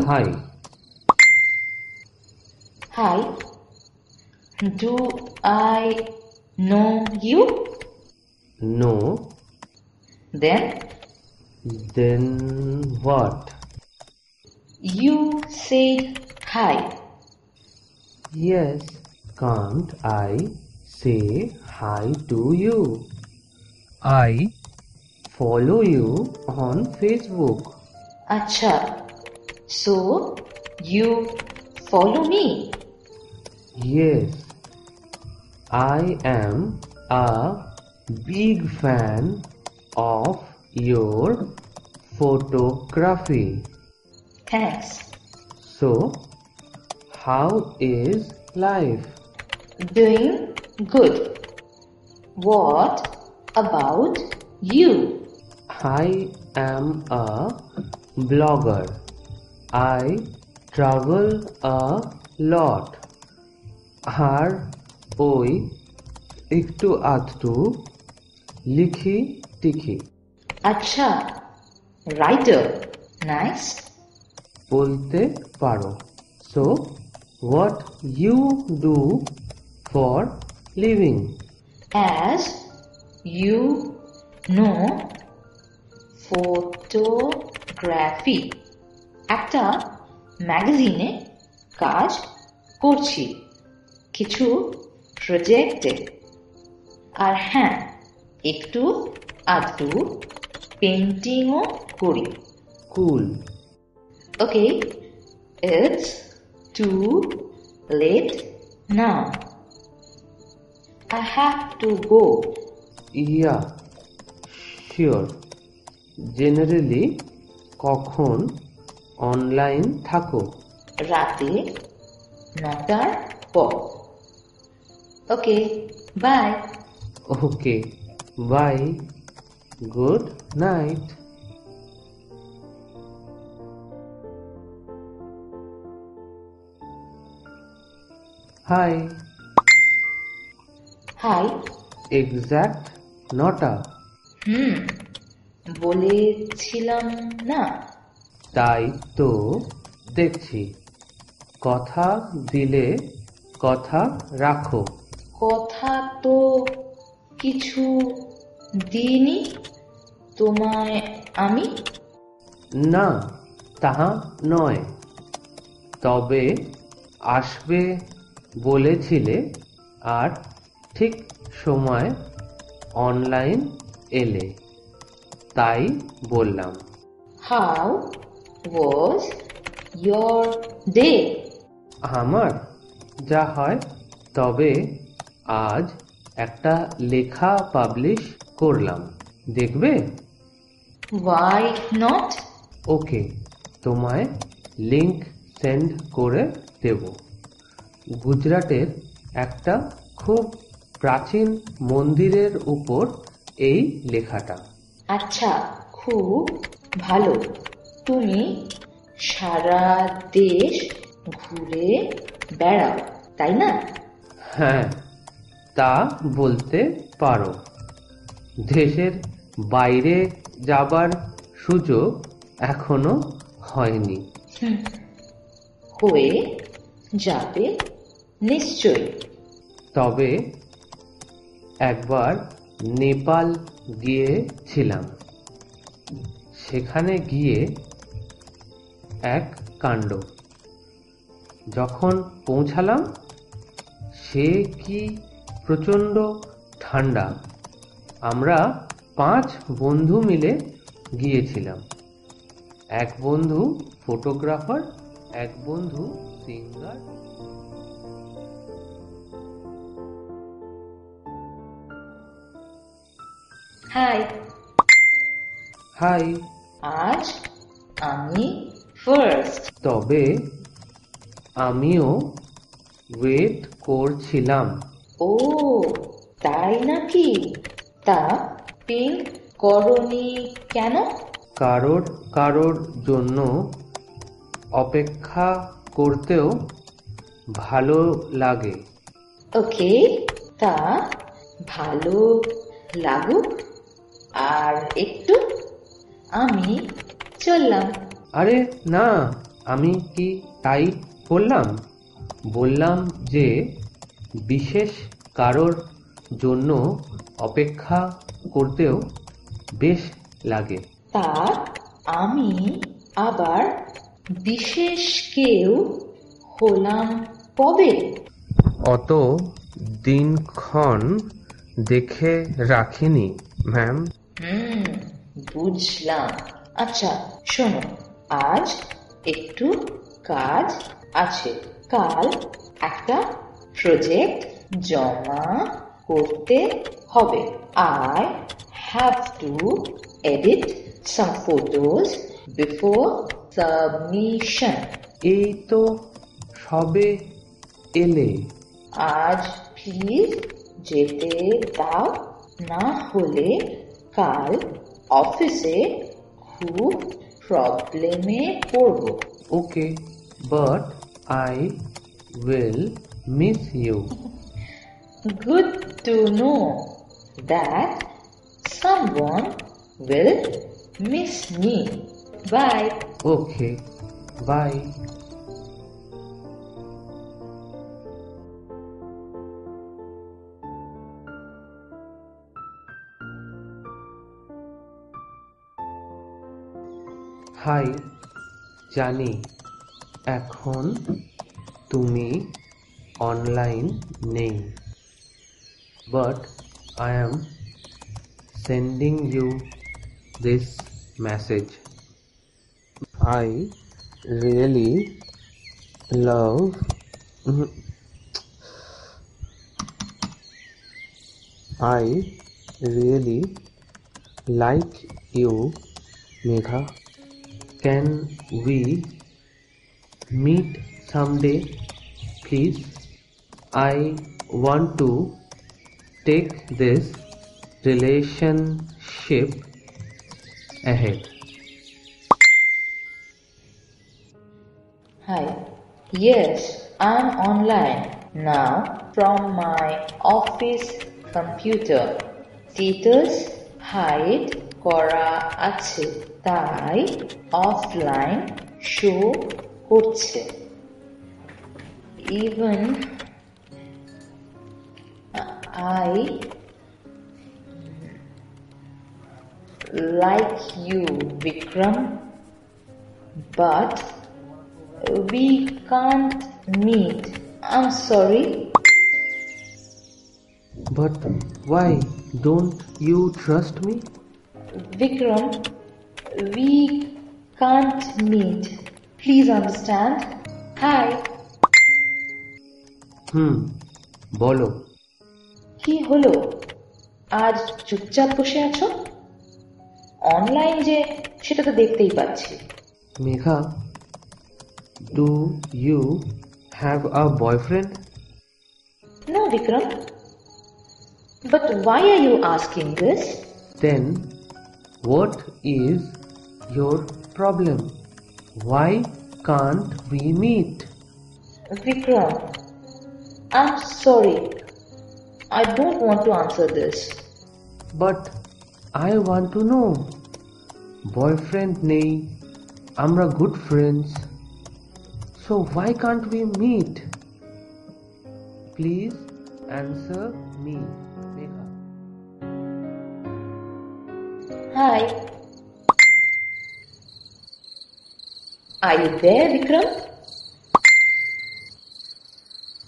Hi. Hi, do I know you? No. Then Then what? you said hi. Yes. Can't I say hi to you? I follow you on Facebook. Acha, so you follow me? Yes. I am a big fan of your photography. Thanks. So, how is life? Doing good. What about you? I am a blogger. I travel a lot. আর ওই একটু আধটু লিখি টিখি Acha, writer. Nice. বলতে পারো। So, what you do for living? As you know, photography একটা ম্যাগাজিনে কাজ করছি কিছু প্রজেক্টে আর হ্যাঁ একটু আধটু পেন্টিংও করি Cool. Okay it's too late now I have to go Yeah, sure. Generally, কখন অনলাইন থাকো? রাতে 9টার পর okay bye Okay, bye. Good night. Hi. Hi Exact নটা। বলেছিলাম না তাই তো দেখছি। কথা দিলে কথা রাখো। কথা তো কিছু দিইনি তোমায় আমি না, তাহা নয়। তবে আসবে বলেছিলে আর ঠিক সময় অনলাইন এলে তাই বললাম। হাউ ওয়াজ ইয়োর ডে আমার যা হয়, তবে আজ একটা লেখা পাবলিশ করলাম, দেখবে? ওয়াই নট ওকে, তোমায় লিংক সেন্ড করে দেব। গুজরাটের একটা খুব প্রাচীন মন্দিরের উপর এই লেখাটা। আচ্ছা খুব ভালো তুমি সারা দেশ ঘুরে বেড়াও তাই না হ্যাঁ, তা বলতে পারো। দেশের বাইরে যাবার সুযোগ এখনো হয়নি। হয়ে যাবে নিশ্চয় তবে একবার নেপাল গিয়েছিলাম। সেখানে গিয়ে এক কাণ্ড। যখন পৌঁছালাম, সে কি প্রচণ্ড ঠান্ডা। আমরা 5 বন্ধু মিলে গিয়েছিলাম। এক বন্ধু ফটোগ্রাফার, এক বন্ধু সিঙ্গার। High high. আজ আমি ফার্স্ট তবে আমিও ওয়েট করছিলাম। ও তাই নাকি তা পিঙ্ক করনি কেন কারোর জন্য অপেক্ষা করতেও ভালো লাগে। ওকে তা ভালো লাগুক আর একটু আমি চললাম আরে না, আমি কি তাই বললাম? বললাম যে বিশেষ কারোর জন্য অপেক্ষা করতেও বেশ লাগে। তা আমি আবার বিশেষ কেউ হলাম কবে? অত দিনক্ষণ দেখে রাখিনি, ম্যাম। হুম, বুঝলাম। আচ্ছা শোনো, আজ একটু কাজ আছে। কাল একটা প্রজেক্ট জমা করতে হবে। I have to edit some photos before submission. এই তো সবে এলে। আজ প্লিজ যেতে দাও, না হলে কাল অফিসে খুব প্রবলেমে পড়ব। Okay, but I will miss you. Good to know that someone will miss me. Bye. Okay, bye. Hi, জানি এখন তুমি অনলাইন নেই, but I am sending you this message. I really love I really like you, Megha. Can we meet someday, please? I want to take this relationship ahead. Hi. Yes, I'm online now from my office computer. Status hide করা আছে, তাই offline show করছে। Even I like you, Vikram, but we can't meet. I'm sorry. But why don't you trust me? Vikram, we can't meet. Please understand. Hi. বলো। কি হলো? আজ চুপচাপ বসে আছো? অনলাইন যে সেটা তো দেখতেই পাচ্ছি। Megha, do you have a boyfriend? No, Vikram. But why are you asking this? Then what is your problem? Why can't we meet? Vikram, I'm sorry. I don't want to answer this. But I want to know. Boyfriend নেই, আমরা good friends. So why can't we meet? Please answer me, Megha. Hi. Are you there, Vikram?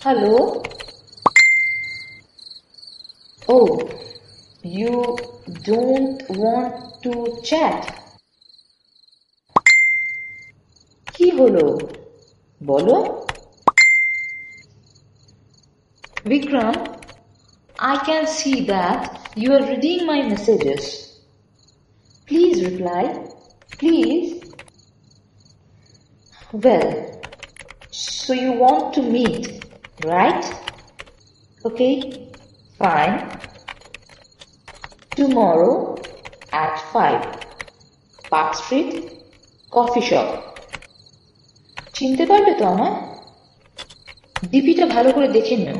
Hello? Oh, you don't want to chat? কি হলো? বলো। Vikram, I can see that you are reading my messages. Please reply. Please. Well, so you want to meet, right? Okay, fine. Tomorrow at 5, Park Street, coffee shop. চিনতে পারবে তো আমায়? ডিপিটা ভালো করে দেখে নিও।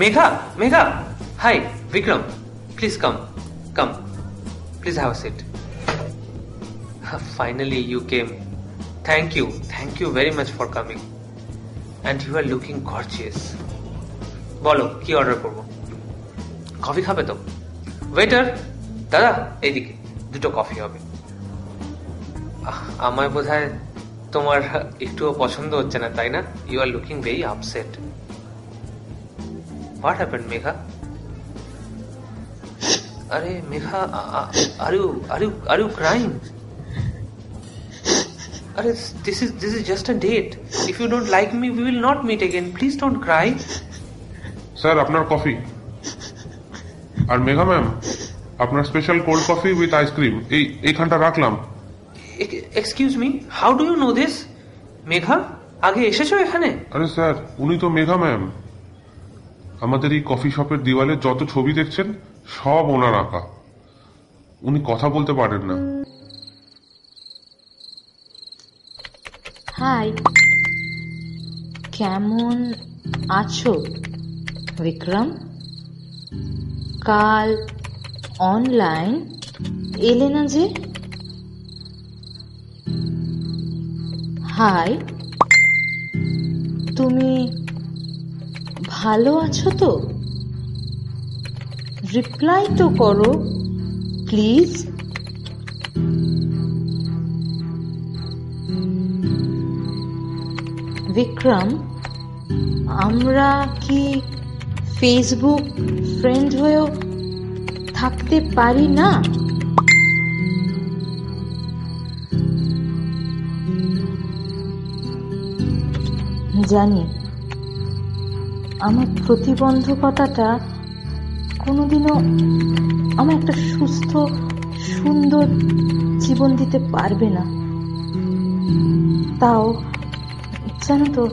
Megha, Megha. Hi, Vikram. Please come. Come. Please have a seat. Finally you came. Thank you. Thank you very much for coming. And you are looking gorgeous. বলো কি অর্ডার করব? কফি খাবে তো? ওয়েটার, দাদা এইদিকে 2টো কফি হবে। আমায় বোধহয় তোমার একটুও পছন্দ হচ্ছে না, তাই না? You are looking very upset. What happened Megha? আরে মেঘা, আর ইউ ক্রাইং? আরে this is just a date. If you don't like me, we will not meet again. Please don't cry. Sir আপনার কফি। আর মেঘা ম্যাম, আপনার special cold coffee with ice cream এইখানটা রাখলাম। Excuse me, how do you know this? Megha আগে এসেছো এখানে? আরে sir, উনি তো মেঘা ম্যাম। আমাদের এই কফি শপের দিওয়ালে যত ছবি দেখছেন সব ওনার আঁকা। উনি কথা বলতে পারেন না। হাই, কেমন আছো বিক্রম? কাল অনলাইন এলে না যে? হাই, তুমি ভালো আছো তো? রিপ্লাই তো করো প্লিজ। বিক্রম, আমরা কি ফেসবুক ফ্রেন্ড হয়েও থাকতে পারি না? জানি আমার প্রতিবন্ধকতাটা কোনোদিনও আমার একটা সুস্থ সুন্দর জীবন দিতে পারবে না। তাও জানো তো,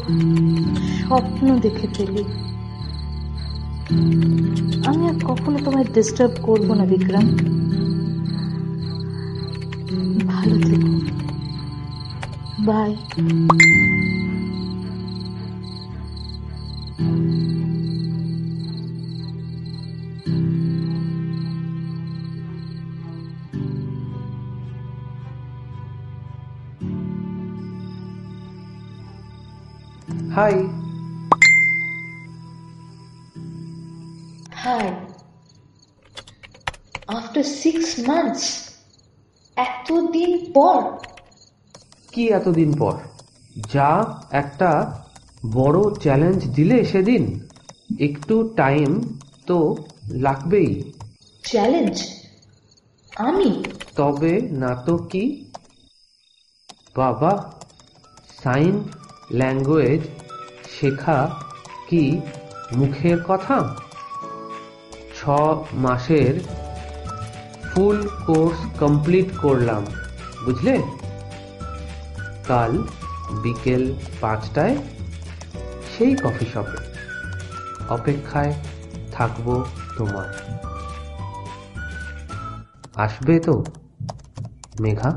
স্বপ্ন দেখে ফেলি। আমি আর কখনো তোমায় ডিস্টার্ব করবো না বিক্রম। ভালো থেকো, bye. Hi. Hi, after 6 months, এতদিন পর। কি এতদিন পর? যা একটা বড় চ্যালেঞ্জ দিলে সেদিন, একটু টাইম তো লাগবেই। চ্যালেঞ্জ? আমি? তবে না তো কি বাবা, সাইন ল্যাঙ্গুয়েজ শেখা কি মুখের কথা? 6 মাসের ফুল কোর্স কমপ্লিট করলাম, বুঝলে? কাল বিকেল 5টায় সেই কফি শপে অপেক্ষায় থাকবো তোমার। আসবে তো মেঘা?